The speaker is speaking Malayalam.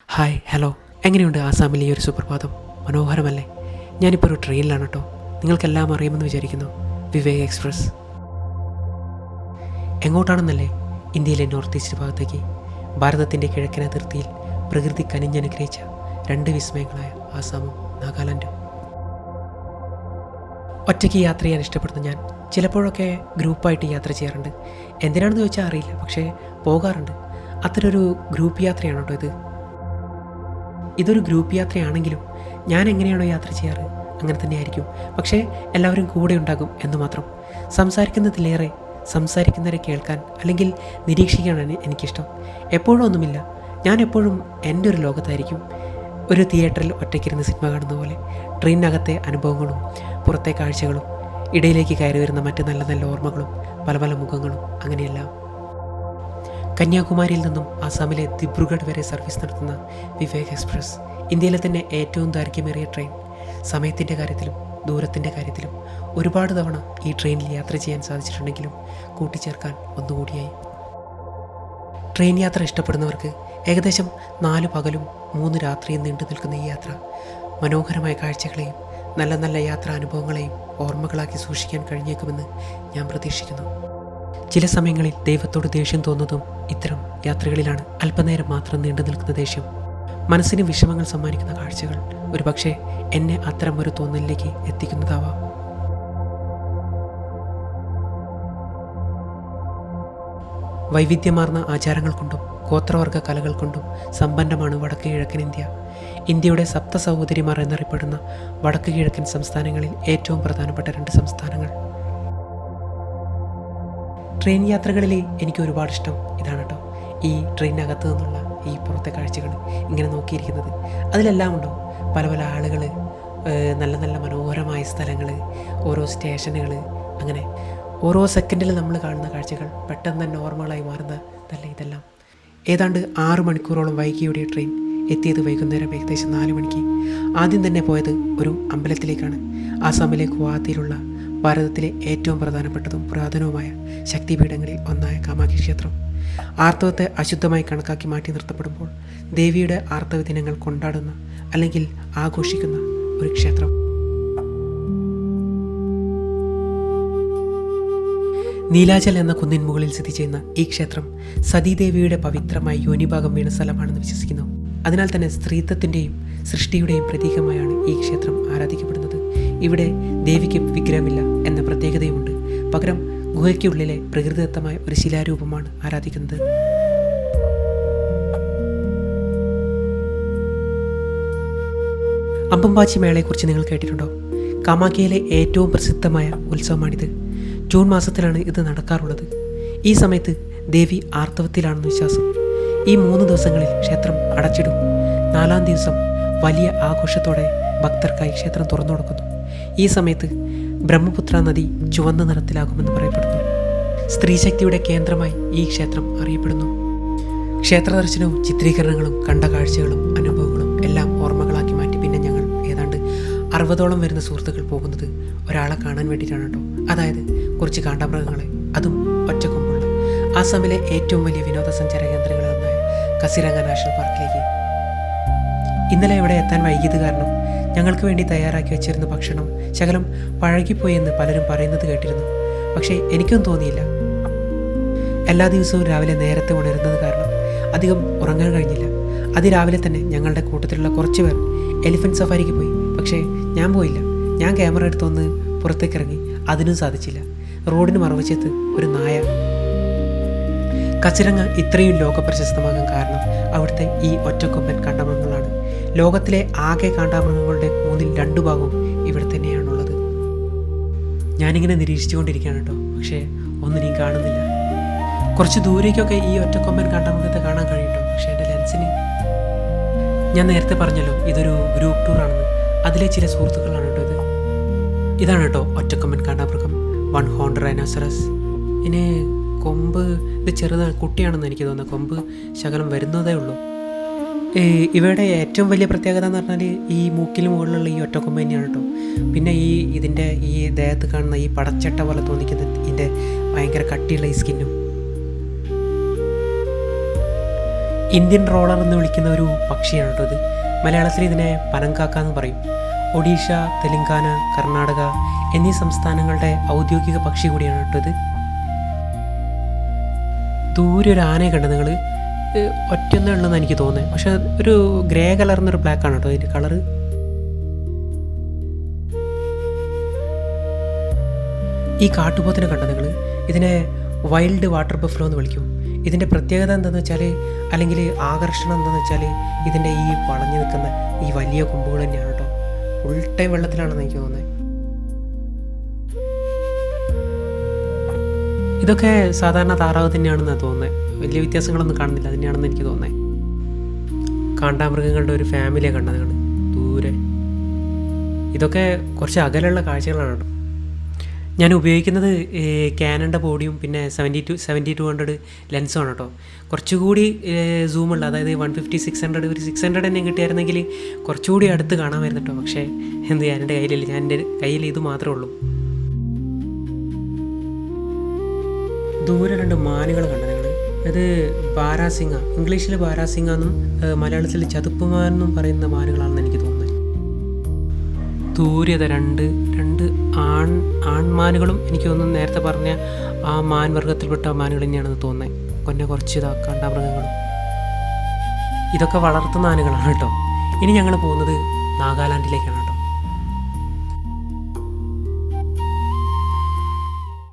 ഹായ് ഹലോ, എങ്ങനെയുണ്ട് ആസാമിലെ ഈ ഒരു സുപ്രഭാതം? മനോഹരമല്ലേ? ഞാനിപ്പോൾ ഒരു ട്രെയിനിലാണ് കേട്ടോ. നിങ്ങൾക്കെല്ലാം അറിയുമെന്ന് വിചാരിക്കുന്നു. വിവേക് എക്സ്പ്രസ്. എങ്ങോട്ടാണെന്നല്ലേ? ഇന്ത്യയിലെ നോർത്ത് ഈസ്റ്റ് ഭാഗത്തേക്ക്. ഭാരതത്തിൻ്റെ കിഴക്കൻ അതിർത്തിയിൽ പ്രകൃതി കനിഞ്ഞനുഗ്രഹിച്ച രണ്ട് വിസ്മയങ്ങളായ ആസാമും നാഗാലാൻഡും. ഒറ്റയ്ക്ക് യാത്ര ചെയ്യാൻ ഇഷ്ടപ്പെടുന്ന ഞാൻ ചിലപ്പോഴൊക്കെ ഗ്രൂപ്പായിട്ട് യാത്ര ചെയ്യാറുണ്ട്. എന്തിനാണെന്ന് ചോദിച്ചാൽ അറിയില്ല, പക്ഷേ പോകാറുണ്ട്. അത്തരൊരു ഗ്രൂപ്പ് യാത്രയാണ് കേട്ടോ ഇത്. ഇതൊരു ഗ്രൂപ്പ് യാത്രയാണെങ്കിലും ഞാൻ എങ്ങനെയാണോ യാത്ര ചെയ്യാറ് അങ്ങനെ തന്നെയായിരിക്കും. പക്ഷേ എല്ലാവരും കൂടെ ഉണ്ടാകും എന്ന് മാത്രം. സംസാരിക്കുന്നതിലേറെ സംസാരിക്കുന്നവരെ കേൾക്കാൻ അല്ലെങ്കിൽ നിരീക്ഷിക്കാനാണ് എനിക്കിഷ്ടം. എപ്പോഴും ഒന്നുമില്ല, ഞാൻ എപ്പോഴും എൻ്റെ ഒരു ലോകത്തായിരിക്കും. ഒരു തിയേറ്ററിൽ ഒറ്റയ്ക്കിരുന്ന് സിനിമ കാണുന്ന പോലെ. ട്രെയിനകത്തെ അനുഭവങ്ങളും പുറത്തെ കാഴ്ചകളും ഇടയിലേക്ക് കയറി വരുന്ന മറ്റ് നല്ല നല്ല ഓർമ്മകളും പല പല മുഖങ്ങളും, അങ്ങനെയെല്ലാം. കന്യാകുമാരിയിൽ നിന്നും ആസാമിലെ ദിബ്രുഗഡ് വരെ സർവീസ് നടത്തുന്ന വിവേക് എക്സ്പ്രസ് ഇന്ത്യയിലെ തന്നെ ഏറ്റവും ദൈർഘ്യമേറിയ ട്രെയിൻ. സമയത്തിൻ്റെ കാര്യത്തിലും ദൂരത്തിൻ്റെ കാര്യത്തിലും ഒരുപാട് തവണ ഈ ട്രെയിനിൽ യാത്ര ചെയ്യാൻ സാധിച്ചിട്ടുണ്ടെങ്കിലും കൂട്ടിച്ചേർക്കാൻ ഒന്നുകൂടിയായി. ട്രെയിൻ യാത്ര ഇഷ്ടപ്പെടുന്നവർക്ക് ഏകദേശം 4 പകലും 3 രാത്രിയും നീണ്ടു നിൽക്കുന്ന ഈ യാത്ര മനോഹരമായ കാഴ്ചകളെയും നല്ല നല്ല യാത്രാ അനുഭവങ്ങളെയും ഓർമ്മകളാക്കി സൂക്ഷിക്കാൻ കഴിഞ്ഞേക്കുമെന്ന് ഞാൻ പ്രതീക്ഷിക്കുന്നു. ചില സമയങ്ങളിൽ ദൈവത്തോട് ദേഷ്യം തോന്നുന്നതും ഇത്തരം യാത്രകളിലാണ്. അല്പനേരം മാത്രം നീണ്ടു നിൽക്കുന്ന ദേഷ്യം മനസ്സിന് വിഷമങ്ങൾ സമ്മാനിക്കുന്ന കാഴ്ചകൾ ഒരുപക്ഷെ എന്നെ അത്തരം ഒരു തോന്നലിലേക്ക് എത്തിക്കുന്നതാവാം. വൈവിധ്യമാർന്ന ആചാരങ്ങൾ കൊണ്ടും ഗോത്രവർഗ കലകൾ കൊണ്ടും സമ്പന്നമാണ് വടക്ക് കിഴക്കൻ ഇന്ത്യ. ഇന്ത്യയുടെ സപ്ത സഹോദരിമാർ എന്നറിയപ്പെടുന്ന വടക്ക് കിഴക്കൻ സംസ്ഥാനങ്ങളിൽ ഏറ്റവും പ്രധാനപ്പെട്ട 2 സംസ്ഥാനങ്ങൾ. ട്രെയിൻ യാത്രകളിൽ എനിക്ക് ഒരുപാട് ഇഷ്ടം ഇതാണ് കേട്ടോ. ഈ ട്രെയിനകത്ത് നിന്നുള്ള ഈ പുറത്തെ കാഴ്ചകൾ ഇങ്ങനെ നോക്കിയിരിക്കുന്നത്, അതിലെല്ലാം ഉണ്ടോ പല പല ആളുകൾ, നല്ല നല്ല മനോഹരമായ സ്ഥലങ്ങൾ, ഓരോ സ്റ്റേഷനുകൾ, അങ്ങനെ ഓരോ സെക്കൻഡിൽ നമ്മൾ കാണുന്ന കാഴ്ചകൾ പെട്ടെന്ന് തന്നെ ഓർമ്മകളായി മാറുന്നതല്ല ഇതെല്ലാം. ഏതാണ്ട് 6 മണിക്കൂറോളം വൈകിയോടെ ട്രെയിൻ എത്തിയത് വൈകുന്നേരം ഏകദേശം 4 മണിക്ക്. ആദ്യം തന്നെ പോയത് ഒരു അമ്പലത്തിലേക്കാണ്. ആസാമിലെ ഗുവാഹത്തിയിലുള്ള ഭാരതത്തിലെ ഏറ്റവും പ്രധാനപ്പെട്ടതും പുരാതനവുമായ ശക്തിപീഠങ്ങളിൽ ഒന്നായ കാമാക്ഷി ക്ഷേത്രം. ആർത്തവത്തെ അശുദ്ധമായി കണക്കാക്കി മാറ്റി നിർത്തപ്പെടുമ്പോൾ ദേവിയുടെ ആർത്തവ ദിനങ്ങൾ കൊണ്ടാടുന്ന അല്ലെങ്കിൽ ആഘോഷിക്കുന്ന ഒരു ക്ഷേത്രം. നീലാചൽ എന്ന കുന്നിൻ മുകളിൽ സ്ഥിതി ചെയ്യുന്ന ഈ ക്ഷേത്രം സതീദേവിയുടെ പവിത്രമായ യോനിഭാഗം വീണ സ്ഥലമാണെന്ന് വിശ്വസിക്കുന്നു. അതിനാൽ തന്നെ സ്ത്രീത്വത്തിൻ്റെയും സൃഷ്ടിയുടെയും പ്രതീകമായാണ് ഈ ക്ഷേത്രം ആരാധിക്കപ്പെടുന്നത്. ഇവിടെ ദേവിക്ക് വിഗ്രഹമില്ല എന്ന പ്രത്യേകതയുമുണ്ട്. പകരം ഗുഹയ്ക്കുള്ളിലെ പ്രകൃതിദത്തമായ ഒരു ശിലാരൂപമാണ് ആരാധിക്കുന്നത്. അമ്പംപാച്ചി മേളയെക്കുറിച്ച് നിങ്ങൾ കേട്ടിട്ടുണ്ടോ? കാമാഖ്യയിലെ ഏറ്റവും പ്രസിദ്ധമായ ഉത്സവമാണിത്. ജൂൺ മാസത്തിലാണ് ഇത് നടക്കാറുള്ളത്. ഈ സമയത്ത് ദേവി ആർത്തവത്തിലാണെന്ന് വിശ്വാസം. ഈ 3 ദിവസങ്ങളിൽ ക്ഷേത്രം അടച്ചിടും. 4-ാം ദിവസം വലിയ ആഘോഷത്തോടെ ഭക്തർക്കായി ക്ഷേത്രം തുറന്നു കൊടുക്കുന്നു. ഈ സമയത്ത് ബ്രഹ്മപുത്ര നദി ചുവന്ന നിറത്തിലാകുമെന്ന് പറയപ്പെടുന്നു. സ്ത്രീശക്തിയുടെ കേന്ദ്രമായി ഈ ക്ഷേത്രം അറിയപ്പെടുന്നു. ക്ഷേത്ര ദർശനവും ചിത്രീകരണങ്ങളും കണ്ട കാഴ്ചകളും അനുഭവങ്ങളും എല്ലാം ഓർമ്മകളാക്കി മാറ്റി പിന്നെ ഞങ്ങൾ ഏതാണ്ട് 60ഓളം വരുന്ന സുഹൃത്തുക്കൾ പോകുന്നത് ഒരാളെ കാണാൻ വേണ്ടിയിട്ടാണ് കേട്ടോ. അതായത് കുറച്ച് കാണ്ടാമൃഗങ്ങളെ, അതും ഒറ്റക്കൊമ്പുള്ള. ആസാമിലെ ഏറ്റവും വലിയ വിനോദസഞ്ചാര കേന്ദ്രങ്ങളിൽ ഒന്നായ കസിരംഗ നാഷണൽ പാർക്കിലേക്ക്. ഇന്നലെ ഇവിടെ എത്താൻ വൈകിയത് കാരണം ഞങ്ങൾക്ക് വേണ്ടി തയ്യാറാക്കി വെച്ചിരുന്ന ഭക്ഷണം ശകലം പഴകിപ്പോയി എന്ന് പലരും പറയുന്നത് കേട്ടിരുന്നു. പക്ഷേ എനിക്കൊന്നും തോന്നിയില്ല. എല്ലാ ദിവസവും രാവിലെ നേരത്തെ ഉണരുന്നത് കാരണം അധികം ഉറങ്ങാൻ കഴിഞ്ഞില്ല. അതിരാവിലെ തന്നെ ഞങ്ങളുടെ കൂട്ടത്തിലുള്ള കുറച്ച് പേർ എലിഫൻറ്റ് സഫാരിക്ക് പോയി. പക്ഷേ ഞാൻ പോയില്ല. ഞാൻ ക്യാമറ എടുത്തൊന്ന് പുറത്തേക്ക് ഇറങ്ങി, അതിനും സാധിച്ചില്ല. റോഡിന് മറുവശത്ത് ഒരു നായ. കസിരംഗ ഇത്രയും ലോകപ്രശസ്തമാകാൻ കാരണം അവിടുത്തെ ഈ ഒറ്റക്കൊമ്പൻ കാണ്ടാമൃഗങ്ങളാണ്. ലോകത്തിലെ ആകെ കാണ്ടാമൃഗങ്ങളുടെ 2 ഭാഗവും ഇവിടെ തന്നെയാണുള്ളത്. ഞാനിങ്ങനെ നിരീക്ഷിച്ചുകൊണ്ടിരിക്കുകയാണ് കേട്ടോ, പക്ഷേ ഒന്നിനെയും കാണുന്നില്ല. കുറച്ച് ദൂരേക്കൊക്കെ ഈ ഒറ്റക്കൊമ്പൻ കാണ്ടാമൃഗത്തെ കാണാൻ കഴിയുട്ടോ, പക്ഷേ എൻ്റെ ലെൻസിന്. ഞാൻ നേരത്തെ പറഞ്ഞല്ലോ ഇതൊരു ഗ്രൂപ്പ് ടൂറാണെന്ന്. അതിലെ ചില സുഹൃത്തുക്കളാണ് കേട്ടോ ഇത്. ഇതാണ് കേട്ടോ ഒറ്റക്കൊമ്പൻ കാണ്ടാമൃഗം, 1 ഹോർൺഡ് റൈനോസറസ്. ഇനി കൊമ്പ് ഇത് ചെറുതാണ്, കുട്ടിയാണെന്ന് എനിക്ക് തോന്നുന്നത്. കൊമ്പ് ശകലം വരുന്നതേ ഉള്ളൂ. ഇവയുടെ ഏറ്റവും വലിയ പ്രത്യേകത എന്ന് പറഞ്ഞാൽ ഈ മൂക്കിന് മുകളിലുള്ള ഈ ഒറ്റക്കൊമ്പ് തന്നെയാണ് കേട്ടോ. പിന്നെ ഇതിൻ്റെ ഈ ദേഹത്ത് കാണുന്ന ഈ പടച്ചട്ട പോലെ തോന്നിക്കുന്നത് ഇതിൻ്റെ ഭയങ്കര കട്ടിയുള്ള ഈ സ്കിന്നും. ഇന്ത്യൻ റോളർ എന്ന് വിളിക്കുന്ന ഒരു പക്ഷിയാണ് കേട്ടോ ഇത്. മലയാളത്തിൽ ഇതിനെ പനങ്കാക്ക എന്ന് പറയും. ഒഡീഷ, തെലങ്കാന, കർണാടക എന്നീ സംസ്ഥാനങ്ങളുടെ ഔദ്യോഗിക പക്ഷി കൂടിയാണ് കേട്ടോ ഇത്. ദൂരെ ഒരു ആനയെ കണ്ടത് നിങ്ങൾ, ഒറ്റൊന്നേ ഉള്ളതെന്ന് എനിക്ക് തോന്നുന്നത്. പക്ഷെ ഒരു ഗ്രേ കളർന്നൊരു ബ്ലാക്ക് ആണ് കേട്ടോ അതിൻ്റെ കളറ്. ഈ കാട്ടുപോത്തിനെ കണ്ടത് നിങ്ങൾ, ഇതിനെ വൈൽഡ് വാട്ടർ ബഫലോ എന്ന് വിളിക്കും. ഇതിൻ്റെ പ്രത്യേകത എന്താണെന്ന് വെച്ചാൽ, അല്ലെങ്കിൽ ആകർഷണം എന്താണെന്ന് വെച്ചാൽ, ഇതിൻ്റെ ഈ വളഞ്ഞു നിൽക്കുന്ന ഈ വലിയ കൊമ്പുകൾ തന്നെയാണ് കേട്ടോ. ഫുൾ ടൈം വെള്ളത്തിലാണെന്ന് എനിക്ക് തോന്നുന്നത്. ഇതൊക്കെ സാധാരണ താറാവ് തന്നെയാണെന്നാണ് തോന്നുന്നത്. വലിയ വ്യത്യാസങ്ങളൊന്നും കാണുന്നില്ല, തന്നെയാണെന്ന് എനിക്ക് തോന്നുന്നത്. കാണ്ടാമൃഗങ്ങളുടെ ഒരു ഫാമിലിയെ കണ്ടതാണ് ദൂരെ. ഇതൊക്കെ കുറച്ച് അകലുള്ള കാഴ്ചകളാണ് കേട്ടോ. ഞാൻ ഉപയോഗിക്കുന്നത് ക്യാനൻ്റെ ബോഡിയും പിന്നെ 70-200 ലെൻസുമാണ് കേട്ടോ. കുറച്ചുകൂടി സൂമുള്ള, അതായത് 150, 600, ഒരു 600 തന്നെ കിട്ടിയായിരുന്നെങ്കിൽ കുറച്ചുകൂടി അടുത്ത് കാണാമായിരുന്നു കേട്ടോ. പക്ഷേ എന്ത് ചെയ്യാൻ, എൻ്റെ കയ്യിലില്ല. എൻ്റെ കയ്യിൽ ഇത് മാത്രമേ ഉള്ളൂ. ദൂരെ 2 മാനുകൾ കണ്ടത് നിങ്ങൾ. അത് ബാരാസിംഗ, ഇംഗ്ലീഷിൽ ബാരാസിംഗ എന്നും മലയാളത്തിൽ ചതുപ്പുമാൻ എന്നും പറയുന്ന മാനുകളാണെന്ന് എനിക്ക് തോന്നുന്നത്. ദൂര്യത രണ്ട് ആൺമാനുകളും എനിക്ക് തോന്നുന്നു നേരത്തെ പറഞ്ഞ ആ മാൻ വർഗത്തിൽപ്പെട്ട മാനുകൾ തന്നെയാണെന്ന് തോന്നുന്നത്. കൊന്നെ കുറച്ച് കാണ്ടാമൃഗങ്ങളും. ഇതൊക്കെ വളർത്തുന്ന ആനകളാണ് കേട്ടോ. ഇനി ഞങ്ങൾ പോകുന്നത് നാഗാലാൻഡിലേക്കാണ്.